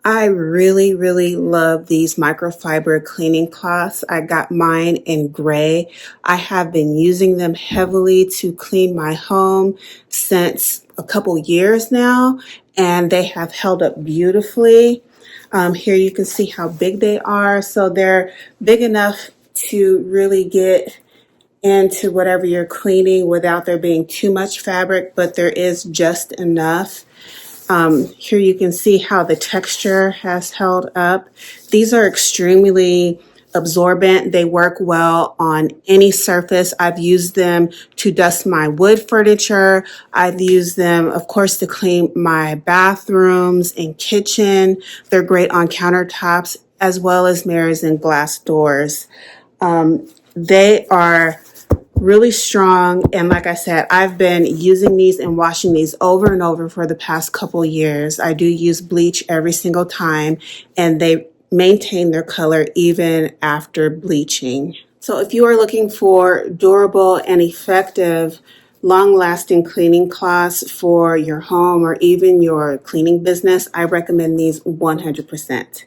I really, really love these microfiber cleaning cloths. I got mine in gray. I have been using them heavily to clean my home since a couple years now, and they have held up beautifully. Here you can see how big they are. So they're big enough to really get into whatever you're cleaning without there being too much fabric, but there is just enough. Here you can see how the texture has held up. These are extremely absorbent. They work well on any surface. I've used them to dust my wood furniture. I've used them, of course, to clean my bathrooms and kitchen. They're great on countertops as well as mirrors and glass doors. They are really strong, and like I said, I've been using these and washing these over and over for the past couple years. I do use bleach every single time, and they maintain their color even after bleaching. So if you are looking for durable and effective long-lasting cleaning cloths for your home or even your cleaning business, I recommend these 100%.